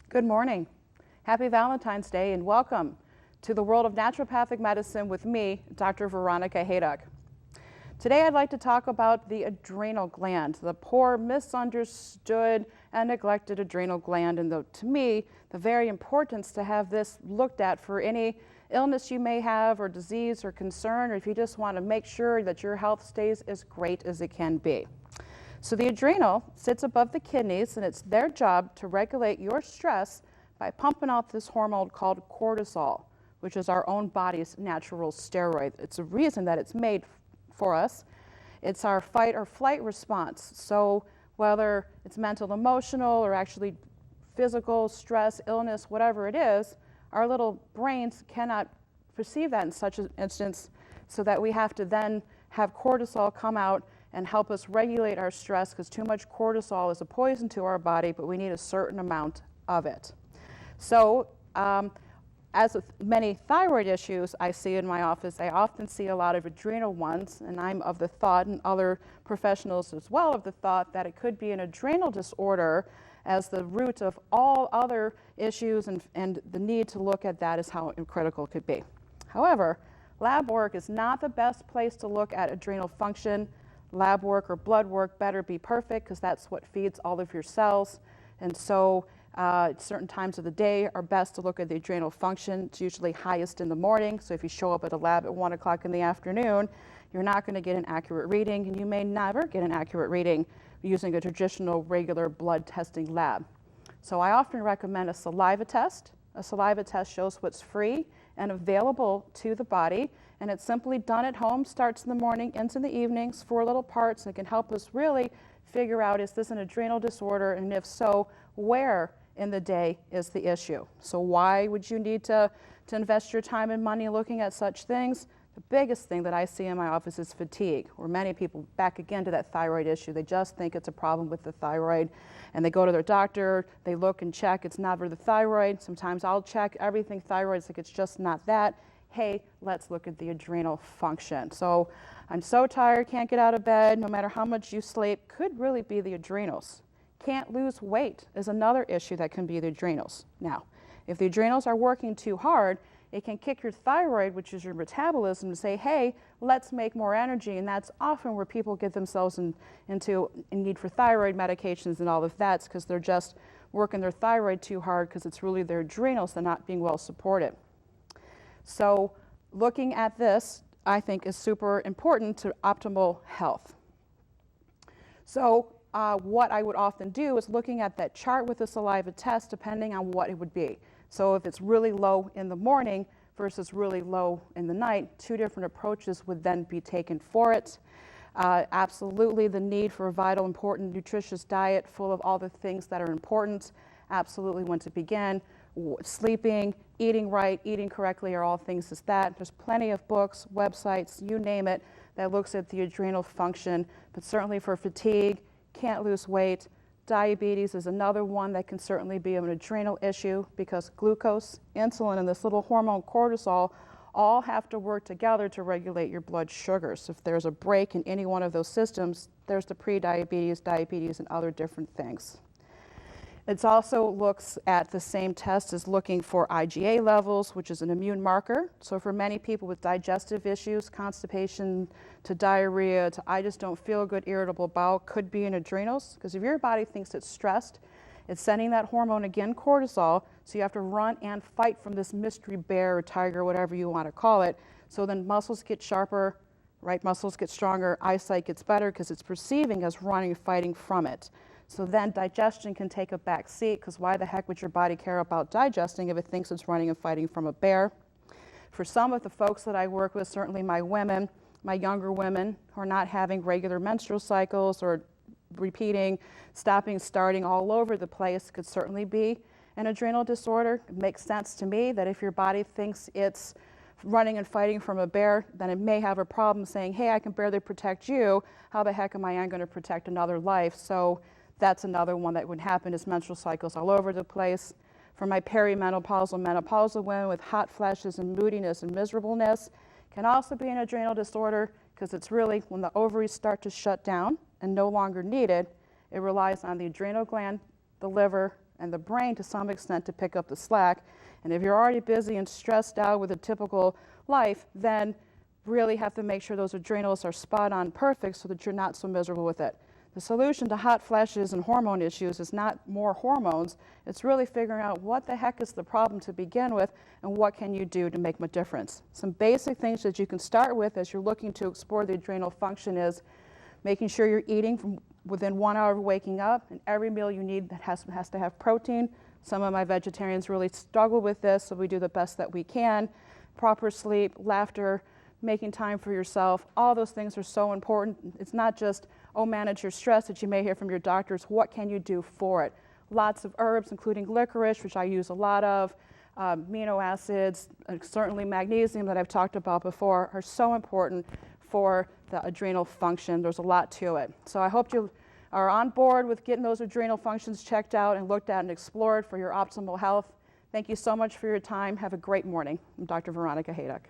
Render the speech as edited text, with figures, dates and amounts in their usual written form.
Good morning. Happy Valentine's Day and welcome to the world of naturopathic medicine with me, Dr. Veronica Haydock. Today I'd like to talk about the adrenal gland, the poor, misunderstood, and neglected adrenal gland, and to me, the very importance to have this looked at for any illness you may have or disease or concern, or if you just want to make sure that your health stays as great as it can be. So the adrenal sits above the kidneys, and it's their job to regulate your stress by pumping out this hormone called cortisol, which is our own body's natural steroid. It's a reason that it's made for us. It's our fight or flight response. So whether it's mental, emotional, or actually physical, stress, illness, whatever it is, our little brains cannot perceive that in such an instance, so that we have to then have cortisol come out and help us regulate our stress, because too much cortisol is a poison to our body, but we need a certain amount of it. So as with many thyroid issues I see in my office, I often see a lot of adrenal ones, and I'm of the thought, and other professionals as well, of the thought that it could be an adrenal disorder as the root of all other issues, and the need to look at that is how critical it could be. However, lab work is not the best place to look at adrenal function. Lab work or blood work better be perfect, because that's what feeds all of your cells. And so at certain times of the day are best to look at the adrenal function. It's usually highest in the morning. So if you show up at a lab at 1 o'clock in the afternoon, you're not going to get an accurate reading, and you may never get an accurate reading using a traditional regular blood testing lab. So I often recommend a saliva test. A saliva test shows what's free and available to the body, and it's simply done at home, starts in the morning, ends in the evenings, 4 little parts, and it can help us really figure out, is this an adrenal disorder, and if so, where in the day is the issue? So why would you need to invest your time and money looking at such things? The biggest thing that I see in my office is fatigue, where many people, back again to that thyroid issue, they just think it's a problem with the thyroid, and they go to their doctor, they look and check, it's never the thyroid. Sometimes I'll check everything thyroid, it's like it's just not that. Hey, let's look at the adrenal function. So I'm so tired, can't get out of bed, no matter how much you sleep, could really be the adrenals. Can't lose weight is another issue that can be the adrenals. Now, if the adrenals are working too hard, it can kick your thyroid, which is your metabolism, to say, hey, let's make more energy. And that's often where people get themselves into need for thyroid medications and all of that, because they're just working their thyroid too hard, because it's really their adrenals that are not being well supported. So looking at this, I think, is super important to optimal health. So what I would often do is looking at that chart with the saliva test, depending on what it would be. So if it's really low in the morning versus really low in the night, 2 different approaches would then be taken for it. Absolutely the need for a vital, important, nutritious diet full of all the things that are important. Absolutely when to begin. Sleeping, eating right, eating correctly are all things as that. There's plenty of books, websites, you name it, that looks at the adrenal function. But certainly for fatigue, can't lose weight, diabetes is another one that can certainly be an adrenal issue, because glucose, insulin, and this little hormone cortisol all have to work together to regulate your blood sugars. If there's a break in any one of those systems, there's the pre-diabetes, diabetes, and other different things. It also looks at the same test as looking for IgA levels, which is an immune marker. So for many people with digestive issues, constipation to diarrhea to I just don't feel good, irritable bowel, could be in adrenals. Because if your body thinks it's stressed, it's sending that hormone, again, cortisol, so you have to run and fight from this mystery bear or tiger, whatever you want to call it. So then muscles get sharper, right? Muscles get stronger, eyesight gets better, because it's perceiving as running and fighting from it. So then digestion can take a back seat, because why the heck would your body care about digesting if it thinks it's running and fighting from a bear? For some of the folks that I work with, certainly my women, my younger women who are not having regular menstrual cycles or repeating, stopping, starting all over the place, could certainly be an adrenal disorder. It makes sense to me that if your body thinks it's running and fighting from a bear, then it may have a problem saying, hey, I can barely protect you. How the heck am I going to protect another life? So that's another one that would happen, is menstrual cycles all over the place. For my perimenopausal, menopausal women with hot flashes and moodiness and miserableness, can also be an adrenal disorder, because it's really when the ovaries start to shut down and no longer needed, it relies on the adrenal gland, the liver, and the brain to some extent to pick up the slack. And if you're already busy and stressed out with a typical life, then really have to make sure those adrenals are spot on perfect so that you're not so miserable with it. The solution to hot flashes and hormone issues is not more hormones. It's really figuring out what the heck is the problem to begin with and what can you do to make a difference. Some basic things that you can start with as you're looking to explore the adrenal function is making sure you're eating from within 1 hour of waking up, and every meal you need that has to have protein. Some of my vegetarians really struggle with this, so we do the best that we can. Proper sleep, laughter, making time for yourself, all those things are so important. It's not just, oh, manage your stress that you may hear from your doctors. What can you do for it? Lots of herbs, including licorice, which I use a lot of, amino acids, certainly magnesium that I've talked about before, are so important for the adrenal function. There's a lot to it. So I hope you are on board with getting those adrenal functions checked out and looked at and explored for your optimal health. Thank you so much for your time. Have a great morning. I'm Dr. Veronica Hayduck.